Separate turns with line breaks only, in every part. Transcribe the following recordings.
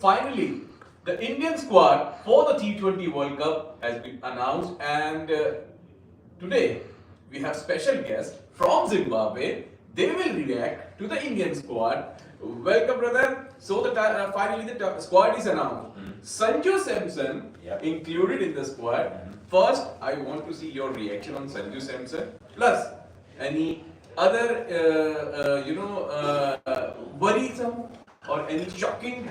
Finally, the Indian squad for the T20 World Cup has been announced, and today we have special guests from Zimbabwe. They will react to the Indian squad. Welcome, brother. So finally the squad is announced. Sanju Samson included in the squad. First, I want to see your reaction on Sanju Samson. Plus, any other worrisome or any shocking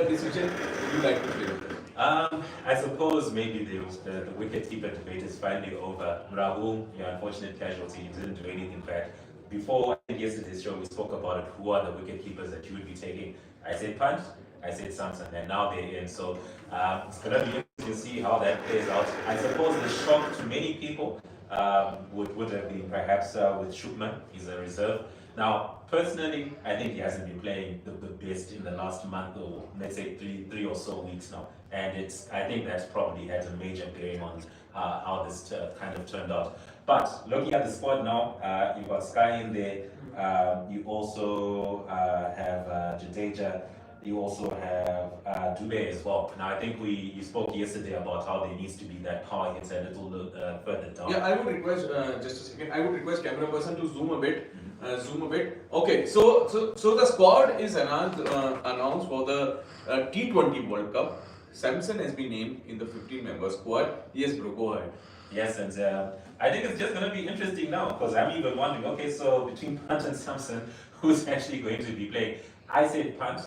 decision you like to share with us?
I suppose maybe the wicket-keeper debate is finally over. Rahul, your unfortunate casualty, didn't do anything bad. Before I think yesterday's show, we spoke about it. Who are the wicket-keepers that you would be taking? I said Punt, I said Samson, and now they're in. So it's going to be interesting to see how that plays out. I suppose the shock to many people would have been perhaps with Shubman. He's a reserve. Now, personally, I think he hasn't been playing the best in the last month, or let's say three or so weeks now. And I think that's probably had a major bearing on how this kind of turned out. But looking at the squad now, you've got Sky in there. You also have Jadeja. You also have Dube as well. Now, I think you spoke yesterday about how there needs to be that power hitter a little further down.
Yeah, I would request, just a second, I would request camera person to zoom a bit. Okay, so the squad is announced for the T20 World Cup. Samson has been named in the 15-member squad. Yes, bro, go ahead.
Yes, and I think it's just going to be interesting now, because I'm even wondering, okay, so between Punt and Samson, who's actually going to be playing? I said Punt.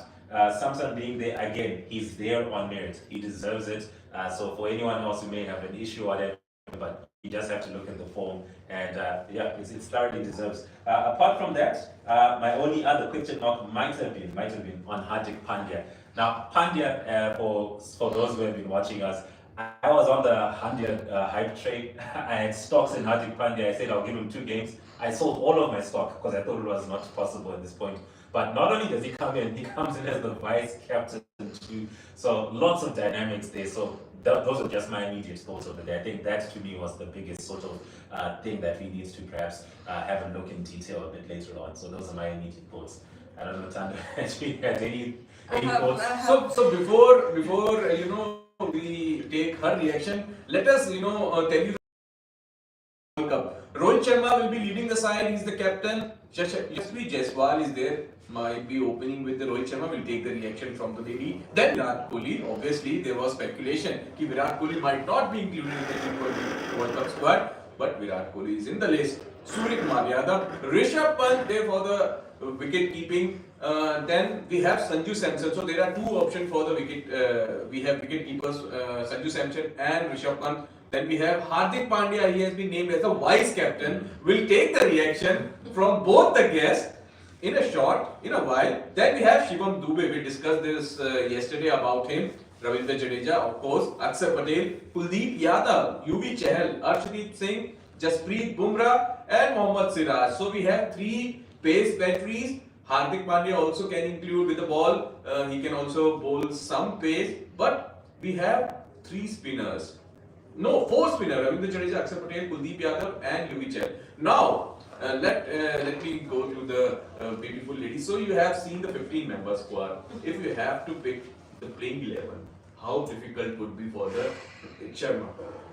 Samson being there, again, he's there on merit. He deserves it. So for anyone else who may have an issue or whatever, but you just have to look at the form, and it thoroughly deserves. Apart from that, my only other question mark might have been on Hardik Pandya. Now, Pandya, for those who have been watching us, I was on the 100 hype train. I had stocks in Hardik Pandya. I said I'll give him 2 games. I sold all of my stock because I thought it was not possible at this point. But not only does he come in, he comes in as the vice captain too. So lots of dynamics there. So those are just my immediate thoughts over there. I think that to me was the biggest sort of thing that we need to perhaps have a look in detail a bit later on. So those are my immediate thoughts. I don't know, Tanda, if you had any thoughts?
So before we take her reaction, let us tell you the World Cup. Rohit Sharma will be leading the side. He's the captain. Yashasvi Jaiswal is there. Might be opening with the Rohit Sharma. Will take the reaction from the lady. Then Virat Kohli. Obviously, there was speculation that Virat Kohli might not be included in the T20 World Cup squad, but Virat Kohli is in the list. Surya Kumar Yadav, Rishabh Pant there for the wicket keeping. Then we have Sanju Samson. So there are 2 options for the wicket. We have wicket keepers Sanju Samson and Rishabh Pant. Then we have Hardik Pandya. He has been named as the vice captain. We'll take the reaction from both the guests in a while. Then we have Shivam Dube. We discussed this yesterday about him. Ravindra Jadeja, of course. Akshar Patel, Kuldeep Yadav, UV Chahal, Arshdeep Singh, Jasprit Bumrah, and Mohammad Siraj. So we have 3 pace batteries. Hardik Pandya also can include with the ball. He can also bowl some pace. But we have 3 spinners. No, 4 spinners. Ravindra Jadeja, Akshar Patel, Kuldeep Yadav, and UV Chahal. Now, let me go to the beautiful lady. So you have seen the 15-member squad. If you have to pick the playing 11, how difficult would be for the Sharma?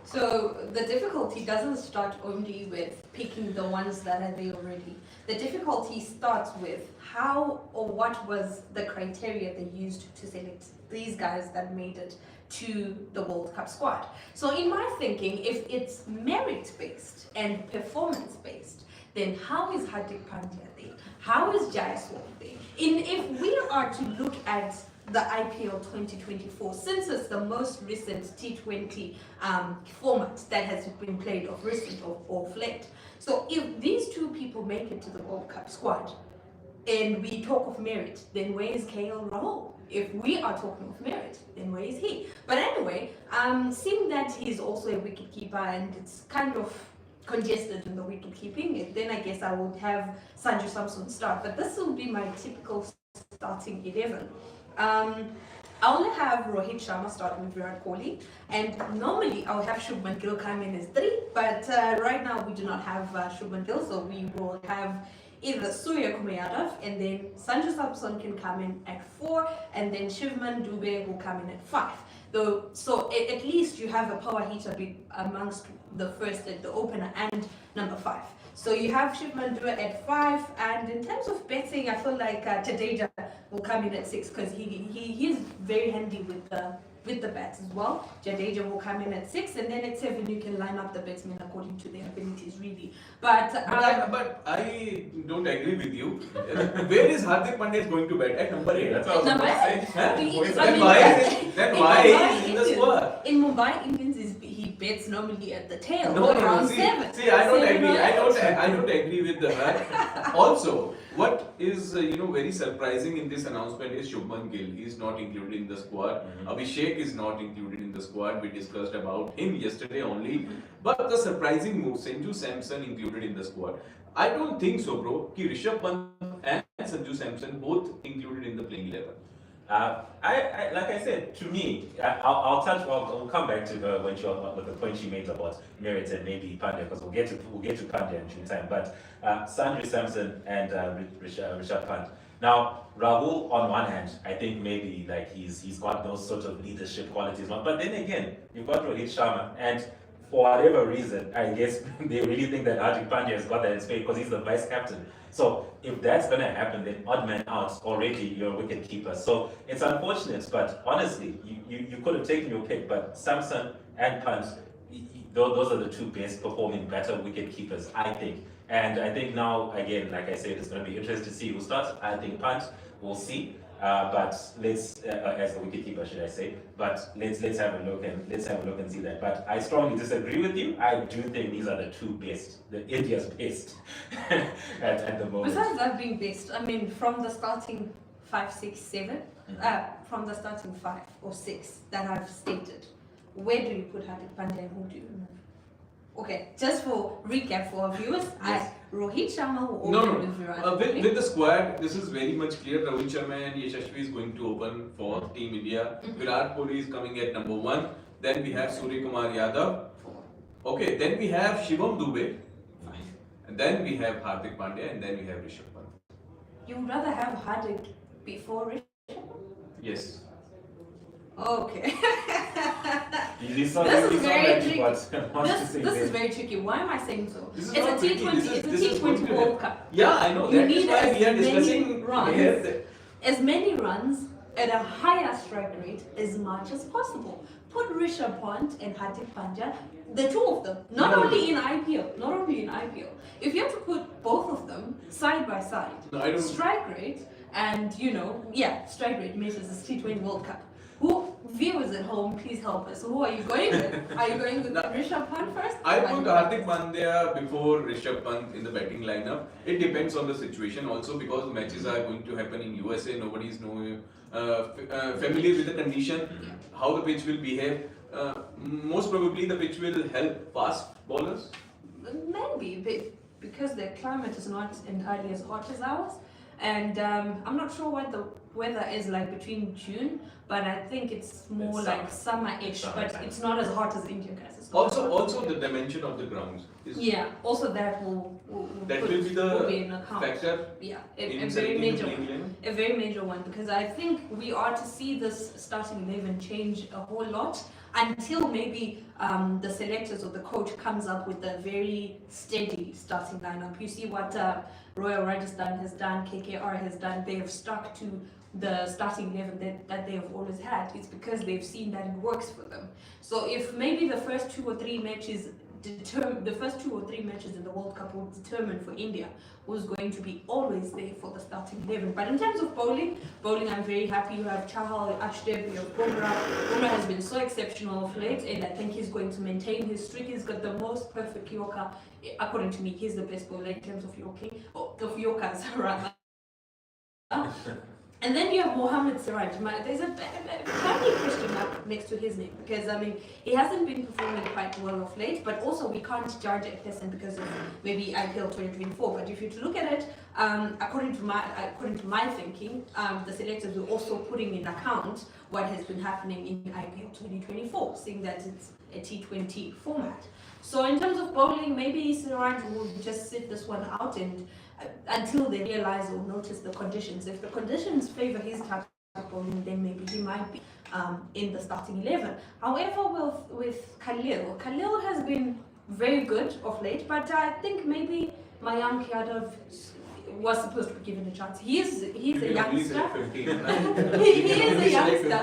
So the difficulty doesn't start only with picking the ones that are there already. The difficulty starts with how or what was the criteria they used to select these guys that made it to the World Cup squad. So in my thinking, if it's merit-based and performance-based, then how is Hardik Pandya there? How is Jaiswal there? If we are to look at the IPL 2024, since it's the most recent T20 format that has been played of recent or late. So if these 2 people make it to the World Cup squad, and we talk of merit, then where is KL Rahul? If we are talking of merit, then where is he? But anyway, seeing that he's also a wicketkeeper and it's kind of congested in the wicket keeping, then I guess I would have Sanju Samson start. But this will be my typical starting 11. I only have Rohit Sharma starting with Virat Kohli, and normally I'll have Shubman Gill come in as 3, but right now we do not have Shubman Gill, so we will have either Surya Kumayadov and then Sanju Samson can come in at 4, and then Shivman Dube will come in at 5. So at least you have a power hitter amongst the first, the opener, and number 5. So you have Shivman Dube at 5, and in terms of betting, I feel like Jadeja will come in at 6 because he's very handy with the bats as well. Jadeja will come in at 6, and then at 7 you can line up the batsmen according to their abilities, really. But
I don't agree with you. Where is Hardik Pandya going to bat? At number 8.
That's what I was about to say.
Then why is he in the squad?
In Mumbai Indians, he bets normally at the tail,
No,
around
see,
7.
See, I don't
7
agree.
or
I
8.
don't agree with that. Also, what is very surprising in this announcement is Shubman Gill. He is not included in the squad. Abhishek is not included in the squad. We discussed about him yesterday only. But the surprising move, Sanju Samson included in the squad. I don't think so, bro. Ki Rishabh Pant and Sanju Samson both included in the playing 11.
I like I said, to me, I'll come back to her when with the point she made about Merit and maybe Pandya, because we'll get to Pandya in due time. But Sanju Samson and Rishabh Pant. Now, Rahul, on one hand, I think maybe like he's got those sort of leadership qualities. But then again, you've got Rohit Sharma, and for whatever reason, I guess they really think that Hardik Pandya has got that in spade because he's the vice captain. So if that's going to happen, then odd man out, already you're a wicket keeper. So it's unfortunate, but honestly, you could have taken your pick, but Samson and Pant, those are the two best performing better wicket keepers, I think. And I think now, again, like I said, it's going to be interesting to see who starts. I think Pant, we'll see. But let's, as the wicketkeeper, should I say? But let's have a look and see that. But I strongly disagree with you. I do think these are the two best, the India's best at the moment.
Besides that being best, I mean, from the starting 5, 6, 7, from the starting 5 or 6 that I've stated, where do you put Hardik Pandya and who do you remove? Okay, just for recap for our viewers,
Yes.
Rohit Sharma will
No,
open with Virat Kohli.
with the squad, this is very much clear. Rohit Sharma and Yashasvi is going to open for Team India. Virat Kohli is coming at number 1. Then we have Surya Kumar Yadav. Okay, then we have Shivam Dube. And then we have Hardik Pandya, and then we have Rishabh Pant.
You would rather have Hardik before Rishabh?
Yes.
Okay.
This
is very tricky. This is very tricky. Why am I saying so?
This is
It's
not
a
tricky.
T20.
This
It's
is
a
going
T20
to
World Cup.
Yeah, I know.
You
That is
need
why we are
as many
discussing
runs.
here.
As many runs at a higher strike rate as much as possible. Put Rishabh Pant and Hardik Pandya, the two of them, not only in IPL. If you have to put both of them side by side,
No, I don't.
strike rate and strike rate measures this T20 World Cup. Who viewers at home, please help us. Who are you going with? Are you going with Rishabh Pant first?
I put Hardik Pandya before Rishabh Pant in the batting lineup. It depends on the situation also, because matches are going to happen in USA. Nobody is familiar with the condition, how the pitch will behave. Most probably the pitch will help fast bowlers.
Maybe, because their climate is not entirely as hot as ours. And I'm not sure what the weather is like between June, but I think it's more
It's
like summer-ish, but it's not as hot as India, guys. It's not as hot.
Also the dimension of the grounds is
Also that will be an account.
factor.
Yeah,
in
a very
selecting the
major
playing
one.
11.
A very major one, because I think we are to see this starting 11 change a whole lot until maybe the selectors or the coach comes up with a very steady starting lineup. You see what Royal Rajasthan has done, KKR has done. They have stuck to the starting 11 that they have always had. It's because they've seen that it works for them. So if maybe the first 2 or 3 matches in the World Cup will determine for India who's going to be always there for the starting 11. But in terms of bowling, I'm very happy. You have Chahal, Ashdev, you have Bumrah. Bumrah has been so exceptional of late, and I think he's going to maintain his streak. He's got the most perfect Yorker. According to me, he's the best bowler in terms of Yorkers, rather. And then you have Mohammad Siraj. There's a tiny question mark next to his name, because I mean he hasn't been performing quite well of late, but also we can't judge a person because of maybe IPL 2024. But if you look at it, according to my thinking, the selectors were also putting in account what has been happening in IPL 2024, seeing that it's a T20 format. So in terms of bowling, maybe Siraj will just sit this one out and until they realize or notice the conditions. If the conditions favor his type of bowling, then maybe he might be in the starting 11. However, with Khalil has been very good of late, but I think maybe Mayank Yadav was supposed to be given a chance. He's a youngster. He is a youngster.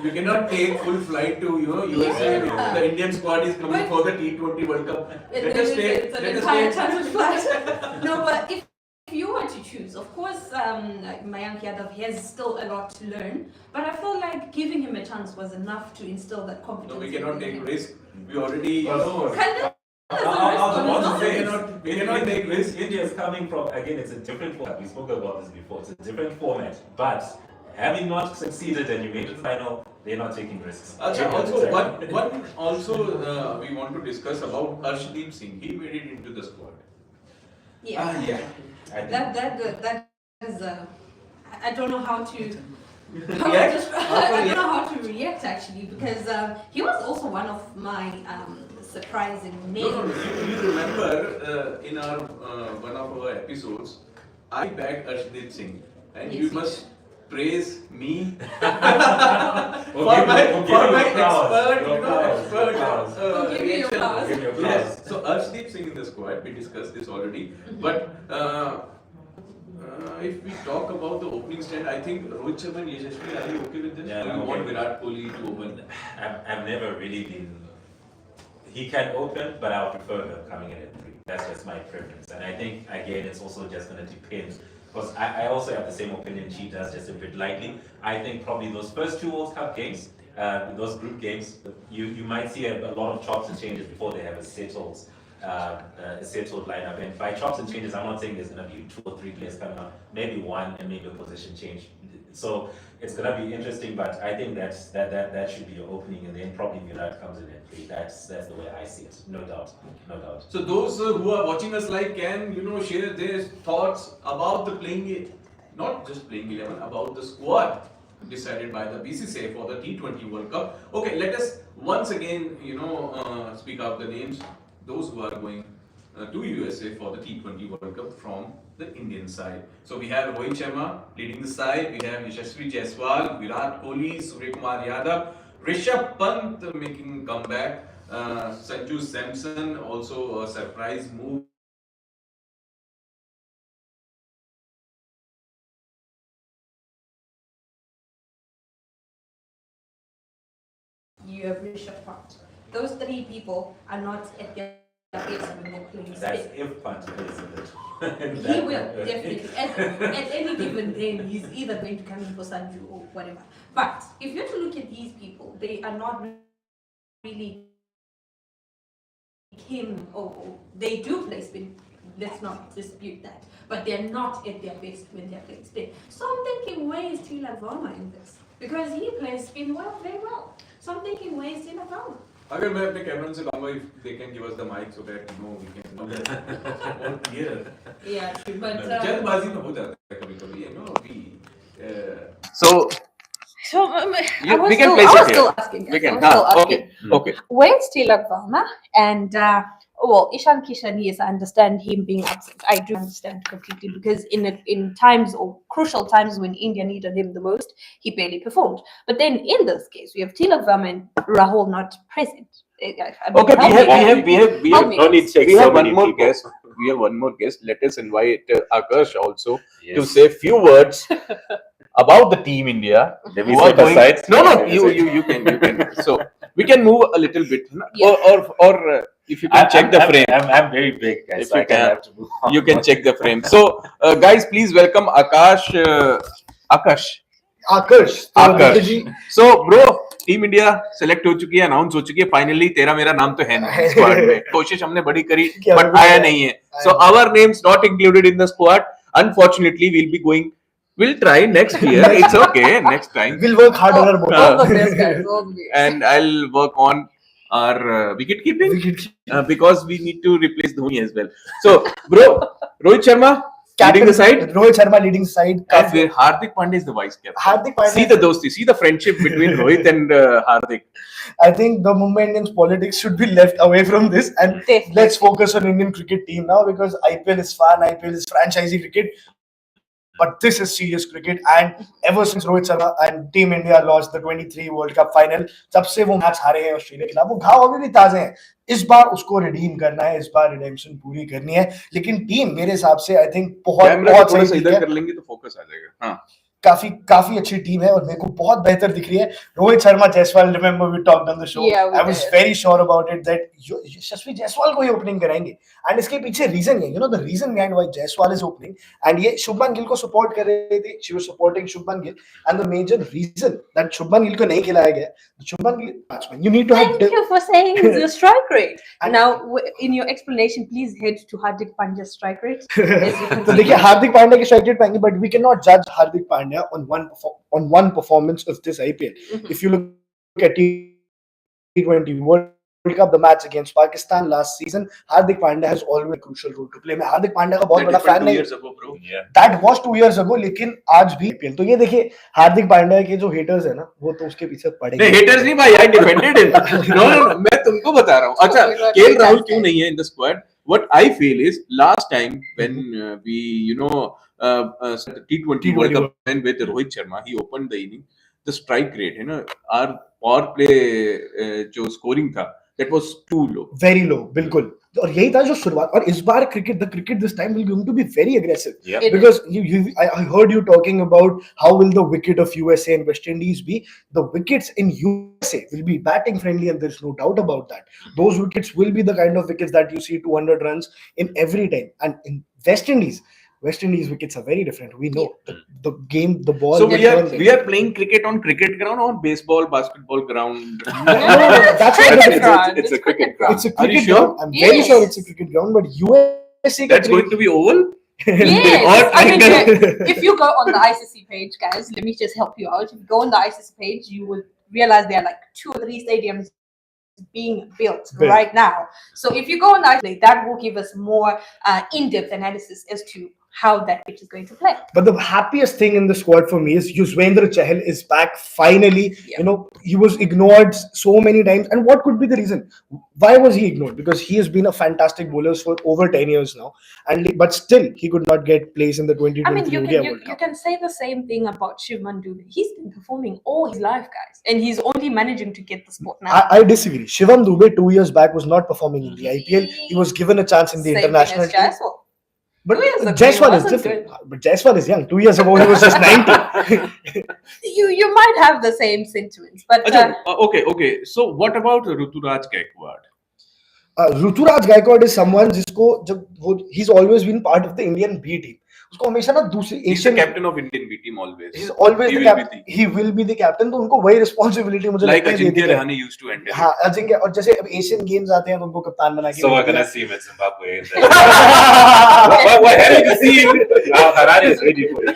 You cannot take full flight to USA.
Yeah.
The Indian squad is coming for the T20 World Cup.
It's an entire chance of flight. No, but if you were to choose, of course, Mayank Yadav has still a lot to learn, but I feel like giving him a chance was enough to instill that confidence.
No, we cannot take risk. We already,
we cannot take risk. India is coming from, again, it's a different format. We spoke about this before. It's a different format. But having not succeeded and you made it final, they're not taking risks.
Also, we want to discuss about Arshdeep Singh. He made it into the squad.
Yeah.
Yeah.
That is I don't know how to
React?
I don't know how to react actually, because he was also one of my surprising names.
No, you remember in our one of our episodes, I backed Arshdeep Singh, and
Yes,
you
you
must praise me
We'll
for
give
my
you
expert,
applause.
We'll give you
reaction.
applause.
Give you applause.
Yes, so Arshdeep Singh in the squad, we discussed this already, but if we talk about the opening stand, I think Rohit Sharma and Yashasvi, are you okay with this?
Yeah,
Or you
I'm
want
okay.
Virat Kohli to open?
I've never really been. He can open, but I would prefer him coming in at 3. That's just my preference. And I think, again, it's also just going to depend. Because I also have the same opinion she does, just a bit lightly. I think probably those first 2 World Cup games, those group games, you might see a lot of chops and changes before they have a settled lineup. And by chops and changes, I'm not saying there's going to be 2 or 3 players coming out, maybe 1 and maybe a position change. So it's going to be interesting, but I think that should be your opening, and then probably Virat comes in at 3. That's the way I see it, no doubt.
So those who are watching us live can share their thoughts about the playing, not just playing 11, about the squad decided by the BCCI for the T20 World Cup. Okay, let us once again speak out the names, those who are going to USA for the T20 World Cup from the Indian side. So we have Rohit Sharma leading the side, we have Yashasvi Jaiswal, Virat Kohli, Suryakumar Yadav, Rishabh Pant making comeback, Sanju Samson also a surprise move.
You have Rishabh Pant. Those 3 people are not at their best when they're playing
That's
spin.
if Pant plays in it.
He will, definitely. At any given game, he's either going to come in for Sanju or whatever. But if you're to look at these people, they are not really him, or they do play spin. Let's not dispute that. But they're not at their best when they're playing spin. So I'm thinking, where is Tilak Verma in this? Because he plays spin very well. So I'm thinking, where is Tilak Verma?
अगर मैं अपने Cameron से कहूँगा if they can give us the mic so that we can all clear.
Yeah, true, but
जल्दबाजी में हो जाता है कभी-कभी,
So we can place it here. We can. Okay.
Where's Tilak Verma? And Ishan Kishan, yes, I understand him being absent. I do understand completely, because in times or crucial times when India needed him the most, he barely performed. But then in this case, we have Tilak Verma and Rahul not present.
Okay, we have
no need
we have one more guest. We have one more guest. Let us invite Akash also to say few words about the team India.
Then we
who are
set
going-
aside.
No, you can. So we can move a little bit,
Yeah.
or if you can check the frame.
I'm very big, guys.
If
So
you
I can
can,
have to move on.
you can check the frame. So guys, please welcome Akash. Akarsh so bro team India select हो चुकी है, announce हो चुकी है finally. तेरा मेरा नाम तो है नहीं स्क्वाड में. कोशिश हमने बड़ी करी बट आया नहीं है. So our names not included in the squad. Unfortunately we'll try next year. It's okay, next time
We'll work hard on our ball.
All the best, guys. All the best.
and I'll work on our wicket keeping because we need to replace Dhoni as well. So bro, Rohit Sharma, leading the side.
Rohit Sharma leading the side.
And Hardik Pandya is the vice captain.
Hardik Pandya.
See the dosti, see the friendship between Rohit and Hardik.
I think the Mumbai Indians politics should be left away from this, and let's focus on Indian cricket team now, because IPL is fun, IPL is franchisee cricket, but this is serious cricket. And ever since Rohit Sharma and Team India lost the 23 World Cup final, जब से वो match हारे हैं Australia के खिलाफ, वो घाव अभी भी ताजे हैं. इस बार उसको रिडीम करना है, इस बार रिडेम्पशन पूरी करनी है. लेकिन टीम मेरे हिसाब से आई थिंक बहुत सही
इधर कर लेंगे तो फोकस आ जाएगा. हाँ,
काफी अच्छी टीम है और मेरे को बहुत बेहतर दिख रही है. Rohit Sharma Jaiswal, remember we talked on the show, I was very sure about it that Yashasvi Jaiswal को ही ओपनिंग कराएंगे. एंड इसके पीछे रीजन है, you know the reason behind why Jaiswal is opening. And ये शुभमन गिल को सपोर्ट कर रहे थे, she was supporting Shubman Gill, and the major reason that Shubman Gill को नहीं खिलाया गया, Shubman Gill batsman, you need to have.
Thank you for saying the strike rate. Now, in your explanation, please head to Hardik Pandya's strike rate.
तो देखिए हार्दिक पांड्या की strike rate पाएंगे, but we can not जज Hardik Pandya on one performance of this IPL. If you look at T20 World Cup, the match against Pakistan last season, Hardik Pandya has always a crucial role to play. मैं हार्दिक पांड्या का बहुत बड़ा fan नहीं. That was 2 years ago, लेकिन आज भी IPL. तो ये देखिए हार्दिक पांड्या के जो हेटर्स है ना, वो तो उसके पीछे पड़ेंगे.
नहीं, हेटर्स नहीं भाई, I defended him. No, मैं तुमको बता रहा हूँ. अच्छा, केएल राहुल क्यों नहीं है in the squad? What I feel is last time when we, T20 World Cup when with Rohit Sharma, he opened the inning. The strike rate, our power play जो scoring था, that was too low.
Very low, बिल्कुल. और यही था जो शुरुआत. और इस बार the cricket this time will going to be very aggressive.
Yep.
Because I heard you talking about how will the wicket of USA and West Indies be. The wickets in USA will be batting friendly, and there's no doubt about that. Those wickets will be the kind of wickets that you see 200 runs in every time. And in West Indies wickets are very different. We know the game, the ball.
So we are playing cricket on cricket ground or baseball, basketball ground.
No, that's what
it's a cricket ground.
It's a cricket
Are you sure?
ground. I'm very sure it's a cricket ground, but USA.
That's going to be oval.
Yes. I mean, if you go on the ICC page, guys, let me just help you out. If you go on the ICC page, you will realize there are like 2 or 3 stadiums being built right now. So if you go on the ICC, that will give us more in-depth analysis as to how that pitch is going to play.
But the happiest thing in the squad for me is Yuzvendra Chahal is back finally.
Yeah.
You know, he was ignored so many times. And what could be the reason? Why was he ignored? Because he has been a fantastic bowler for over 10 years now. But still, he could not get place in the 2023
I mean,
ODI World
you
Cup.
can say the same thing about Shivman Dubey. He's been performing all his life, guys. And he's only managing to get the spot now.
I disagree. Shivam Dubey 2 years back was not performing in the IPL. He was given a chance in the
Same
international
thing as Jaiswal.
But
2 years ago,
Jaiswal
he
is
wasn't
different. But Jaiswal is young. 2 years ago, he was just 19.
You might have the same sentiments, but
Okay. So what about Ruturaj Gaikwad?
Ruturaj Gaikwad is someone he's always been part of the Indian B team. उसको हमेशा ना दूसरी
He's the
Asian
captain of Indian B team always.
He's always
He
the
will be
captain. He will be the captain. तो उनको वही responsibility मुझे
like
लगता है दे दी
Ajinkya
है.
Rahane used to handle.
हाँ, अजिंक्य. और जैसे अब एशियन गेम्स आते हैं तो उनको कप्तान बना के
So we're gonna see him in Zimbabwe.
What happy to see him.
Harare is ready for it.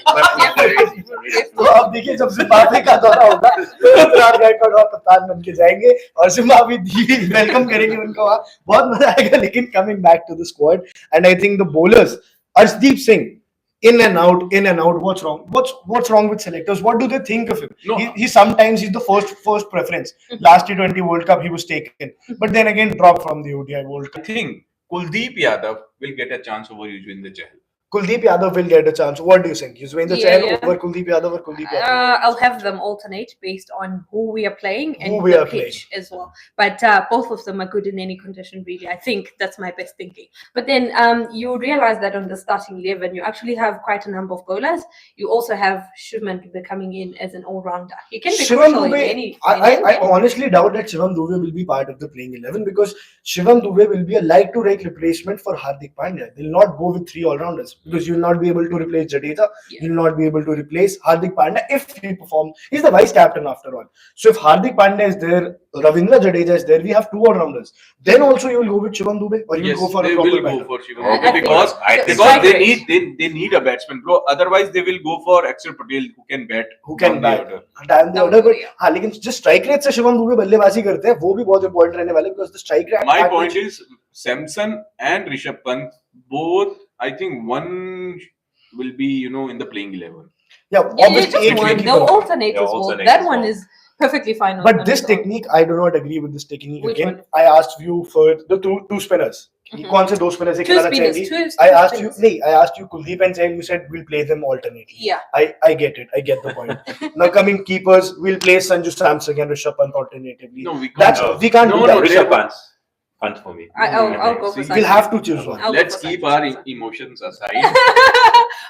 तो अब देखिए जब जिम्बाब्वे का दौरा होगा तो रुतुराज गायकवाड वहाँ कप्तान बन के जाएंगे और जिम्बाब्वे वेलकम करेंगे उनको वहाँ. बहुत मजा आएगा. लेकिन coming back to the squad and I think the bowlers, Arshdeep Singh in and out. What's wrong? What's wrong with selectors? What do they think of him?
No.
He's the first preference. Last T20 World Cup he was taken, but then again dropped from the ODI World Cup.
I think Kuldeep Yadav will get a chance over Yuzvendra Chahal.
Kuldeep Yadav will get a chance. What do you think? Yuzvendra Chahal over Kuldeep Yadav or Kuldeep Yadav?
I'll have them alternate based on who we are playing and
Who we
the
are
pitch
playing.
as well. But both of them are good in any condition, really. I think that's my best thinking. But then you realize that on the starting 11, you actually have quite a number of bowlers. You also have Shivman Dubey coming in as an all-rounder. He can be
Shivam
crucial in
Dubey,
any
I honestly doubt that Shivam Dubey will be part of the playing 11 because Shivam Dubey will be a like-to-like replacement for Hardik Pandya. They'll not go with 3 all-rounders because you'll not be able to replace Jadeja. You'll not be able to replace Hardik Pandya if he performs. He's the vice captain after all. So if Hardik Pandya is there, Ravindra Jadeja is there, we have 2 all-rounders. Then also you will go with Shivam Dubey or you will go for
they
a proper
will
batter.
go for Shivam Dubey because they need a batsman, bro. Otherwise they will go for Axar Patel who can bat.
Down the order. But हाँ, लेकिन just strike rate से शिवम दुबे बल्लेबाजी करते हैं वो भी बहुत important रहने वाले because the strike rate.
My point is Samson and Rishabh Pant both. I think one will be, in the playing 11.
Yeah,
Yeah,
obviously
just
eight
one.
will
The
keep on.
alternate
Yeah,
as well.
alternate
That
as
one
well.
is perfectly fine. on
But this
its own.
technique, I do not agree with this technique
Which
again.
one?
I asked you for the two spinners.
Mhm.
कौन से दो spinners है
Two
खिलाना
spinners.
चाहिए?
Two
I asked you.
spinners.
No, I asked you Kuldeep and Chahal. You said we'll play them alternately.
Yeah.
I get it. I get the point. Now coming keepers, we'll play Sanju Samson and Rishabh Pant alternatively.
No, we can't.
That's
No.
we can't
No,
do
no,
that.
Rishabh Pant for me.
I'll go for
See,
Sanju.
We'll have to choose one.
I'll go
Let's
for
keep
Sanju
our
Samson.
emotions aside.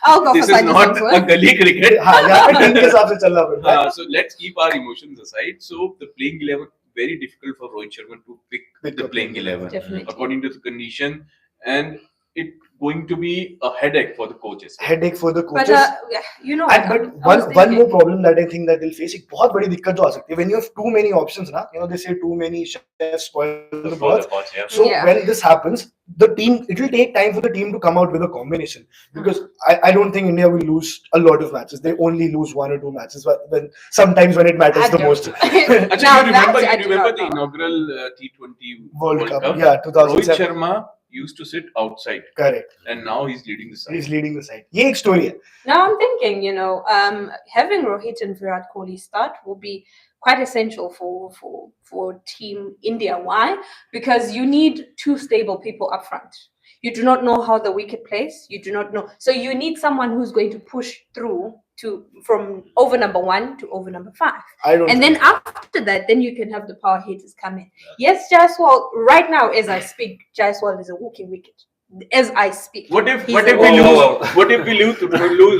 I'll go
This
for
is
Sanju
not
Samson.
a gully cricket.
हाँ, यहाँ पे team के हिसाब से चलना पड़ता है.
So let's keep our emotions aside. So the playing 11, very difficult for Rohit Sharma to pick the playing 11
Definitely.
according to the condition, and it going to be a headache for the coaches.
Headache for the
But
coaches.
yeah, you know,
And
I
but
was
one
thinking-
more problem that I think that they'll face, एक बहुत बड़ी दिक्कत जो आ सकती है when you have too many options ना, they say too many chefs spoil the
For
broth.
the pot, yeah.
So
Yeah.
when this happens, the team, it will take time for the team to come out with a combination, because I don't think India will lose a lot of matches. They only lose one or two matches, but when sometimes when it matters
I
the
don't
most.
know.
Actually,
Now
you remember,
that I
you
do
remember
not
the
know.
inaugural T20
World Cup,
Cup?
yeah,
Rohit
2007.
Sharma used to sit outside,
Correct.
and now he's leading the side.
He's leading the side. ये एक story है.
Now I'm thinking, having Rohit and Virat Kohli start will be quite essential for Team India. Why? Because you need two stable people up front. You do not know how the wicket plays. You do not know, so you need someone who's going to push through from over number 1 to over number 5.
I don't.
And then after that, then you can have the power hitters come in. Yes, Jaiswal, right now as I speak, Jaiswal is a walking wicket. As I speak.
What if
He's
what
a
if we
walking
Whoa.
lose? What if we lose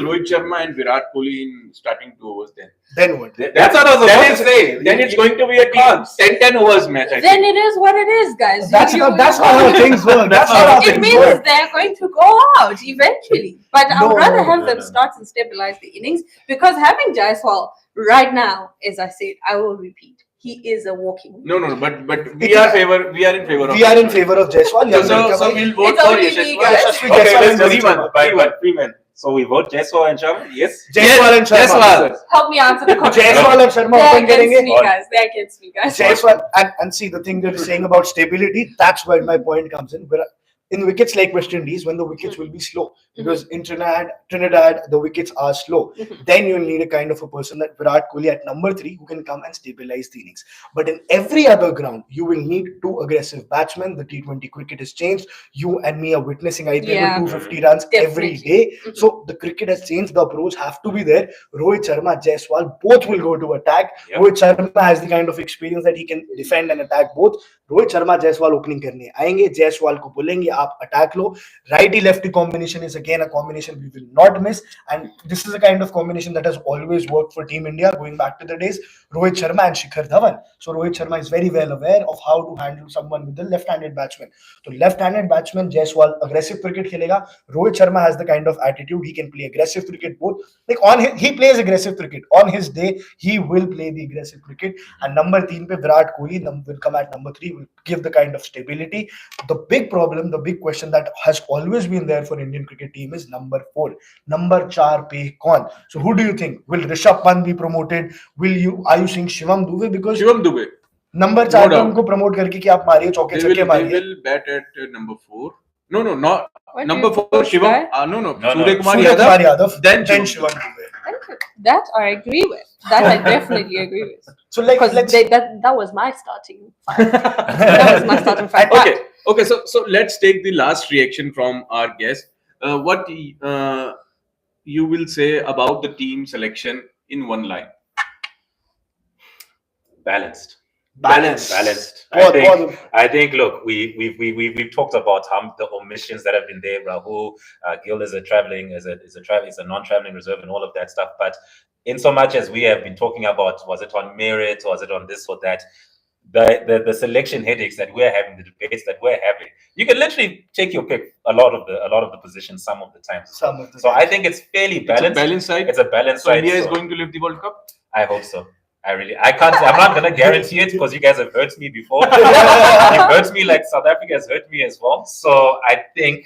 Rohit Sharma and Virat Kohli in starting 2 overs? Then
what?
That's what I was about to say.
Then it's going to be a 10 overs match. I
Then
think.
it is what it is, guys.
That's not how things work. That's not how
It
things
means
work.
they're going to go out eventually. But I'd
No,
rather
no,
have
no,
them
no.
start and stabilize the innings, because having Jaiswal right now, as I said, I will repeat, he is a walking.
No, but we are in favor of.
We are in favor of Jaiswal.
So we'll vote
It's
for
only
Yashaswal.
me, guys.
Yashasvi
Okay,
Jaiswal
let's
and
just
Rohit Sharma.
Freeman. So we vote Jaiswal and Sharma? Yes?
Jaiswal and Sharma.
Jaiswal.
Help me answer the question.
Jaiswal and Sharma
They're
open
against
करेंगे.
me, guys. They're against me, guys.
Jaiswal, and see, the thing that you're saying about stability, that's where my point comes in. Where in wickets like West Indies, when the wickets will be slow, because in Trinidad the wickets are slow, then you'll need a kind of a person like Virat Kohli at number 3 who can come and stabilize the innings. But in every other ground, you will need 2 aggressive batsmen. The T20 cricket has changed. You and me are witnessing IPL
Yeah.
with 250 runs every
Definitely.
day. So the cricket has changed. The approach have to be there. Rohit Sharma, Jaiswal, both will go to attack.
Yep.
Rohit Sharma has the kind of experience that he can defend and attack both. Rohit Sharma Jaiswal opening करने आएंगे, जायसवाल को बोलेंगे आप attack low. Righty lefty combination is again a combination we will not miss, and this is a kind of combination that has always worked for Team India going back to the days Rohit Sharma and Shikhar Dhawan. So Rohit Sharma is very well aware of how to handle someone with the left-handed batsman. So left-handed batsman Jaiswal aggressive cricket खेलेगा. Rohit Sharma has the kind of attitude, he can play aggressive cricket both. Like he plays aggressive cricket on his day. He will play the aggressive cricket. And number 3 पे Virat Kohli will come at number 3, will give the kind of stability. The big problem, the big question that has always been there for Indian cricket team is number 4. Number 4 पे कौन? So who do you think? Will Rishabh Pant be promoted? Are you saying Shivam Dube? Because
Shivam Dube.
Number 4 पे उनको promote करके कि आप मारिए चौके छक्के
They
मारिए.
will bat at number 4. No, not
What
number
do you
4.
think,
Shivam.
guy?
No.
No,
Surya Kumar
Surya Kumar
Yadav.
Yadav,
Then
then
Shivam
Shivam Dube.
Thank you. That I agree with. That I definitely agree with.
So like
Because
let's
that was my starting 5. That was my starting 5.
Okay. So let's take the last reaction from our guest. What you will say about the team selection in one line?
Balanced.
balance.
I think. Look, we've talked about the omissions that have been there. Rahul, Gill is a non-traveling reserve, and all of that stuff. But in so much as we have been talking about, was it on merit, was it on this or that? The selection headaches that we're having, the debates that we're having, you can literally take your pick a lot of the positions some of the times. So I think it's fairly balanced.
It's a balanced side.
It's a balanced
So
side.
India is going to lift the World Cup.
I hope so. I'm not gonna guarantee it because you guys have hurt me before. You've hurt me like South Africa has hurt me as well. So I think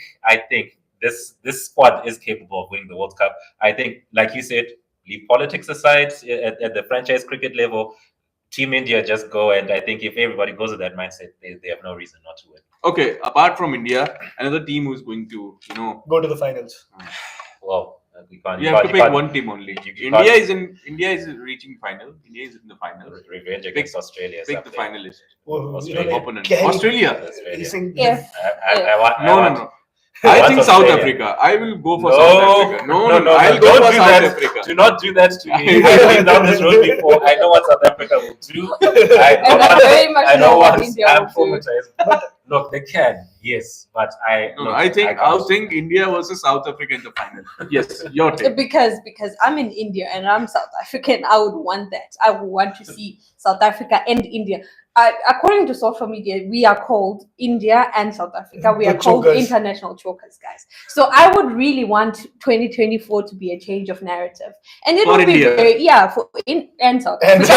this squad is capable of winning the World Cup. I think, like you said, leave politics aside at the franchise cricket level. Team India just go, and I think if everybody goes with that mindset, they have no reason not to win.
Okay, apart from India, another team who's going to,
go to the finals.
Well, You can't.
You have to
you
pick
can't-
one team only.
you
India
can't-
is reaching final. India is in the final.
Revenge against Australia.
Pick the
someday.
finalist.
Australia.
Opponent.
Can-
Australia.
He's
Australia.
saying
If
I want.
No, no, no. I
want
think South
Australia.
Africa. I will go for
No,
South Africa. No. I'll go
don't
for
do
South
that.
Africa.
Do not do that to me. I've been down this road before. I know what South Africa will do. I know
And I
what,
very much
I know
know what
what
India
I'm
will do.
traumatized. But look, they can, yes. But
No, I think India versus South Africa in the final. Yes, your take.
Because I'm in India and I'm South African, I would want that. I would want to see South Africa and India. According to social media, we are called India and South Africa. We
The
are called
chokers.
international chokers, guys. So I would really want 2024 to be a change of narrative, and it
For
would be
India.
very, for and South
And-
Africa.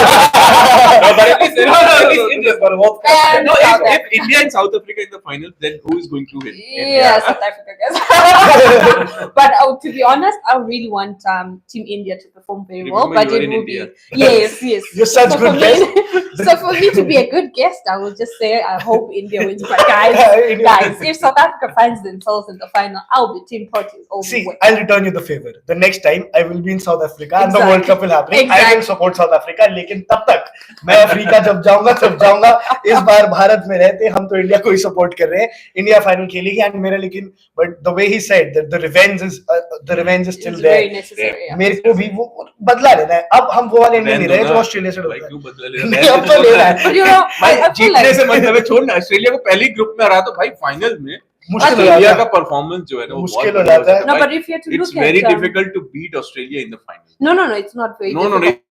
No, but at least, at least India's got a World Cup.
And
No,
South
if India and South Africa in the final, then who is going to win?
Yeah, South Africa, guys. But to be honest, I really want Team India to perform very well.
Remember,
But
you are
it
in
will
India.
be yes.
You're such
So
good
for
guys.
me- So for me to be a good guest, I will just say I hope India wins. But guys, if South Africa finds themselves in the final, I'll be Team Proteas all the
See,
way.
I'll return you the favor. The next time I will be in South Africa and the
Exactly.
World Cup will happen. I will
Exactly.
support South Africa. लेकिन तब तक मैं Africa जब जाऊंगा तब जाऊंगा. इस बार भारत में रहते हम तो इंडिया को ही सपोर्ट कर रहे हैं. इंडिया फाइनल खेलेगी and मेरा लेकिन but the way he said that the revenge is still
It's
there.
very necessary. Yeah.
मेरे को भी वो बदला लेना है. अब हम वो वाले इंडियन नहीं रहे जो ऑस्ट्रेलिया से
भाई
डरता
क्यों बदला ले
है.
रहा
नहीं, अब तो ले रहा है.
But you know, I feel
जीतने
like
से मतलब है छोड़ना ऑस्ट्रेलिया को पहली ग्रुप में हरा तो भाई फाइनल में
मुश्किल हो
ऑस्ट्रेलिया
जाता
का
है.
परफॉर्मेंस जो है ना वो
मुश्किल
बहुत
हो जाता है.
no, but if you have to
It's
look
very
at
difficult to beat Australia in the final.
no, it's not very
No,
difficult.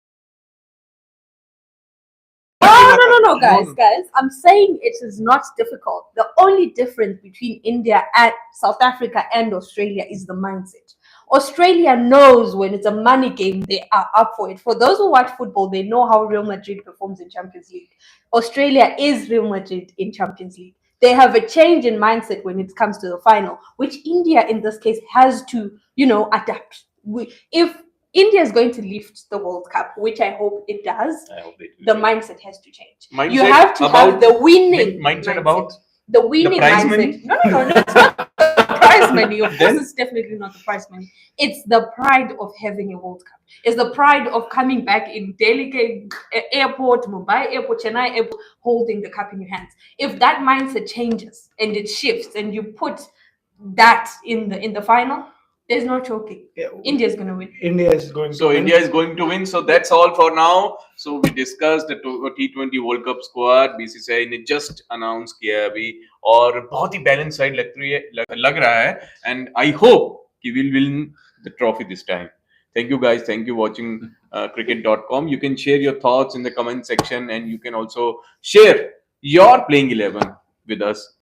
No,
No.
guys. I'm saying it is not difficult. The only difference between India and South Africa and Australia is the mindset. Australia knows when it's a money game, they are up for it. For those who watch football, they know how Real Madrid performs in Champions League. Australia is Real Madrid in Champions League. They have a change in mindset when it comes to the final, which India in this case has to, adapt. If India is going to lift the World Cup, which I hope it does,
I hope they do.
the mindset has to change.
Mindset
You have to
about-
have the winning
mindset about
the winning
prize
mindset.
money?
No, it's not the prize money. Of course, it's definitely not the prize money. It's the pride of having a World Cup. It's the pride of coming back in Delhi Airport, Mumbai Airport, Chennai Airport, holding the cup in your hands. If that mindset changes and it shifts, and you put that in the final, there's no choking.
Yeah.
India's gonna win.
India is going to
So
win.
India is going to win. So that's all for now. So we discussed the T20 World Cup squad. BCCI ने just announced किया है अभी और बहुत ही balanced side लग रहा है. And I hope कि we'll win the trophy this time. Thank you guys. Thank you watching cricket.com. You can share your thoughts in the comment section and you can also share your playing 11 with us.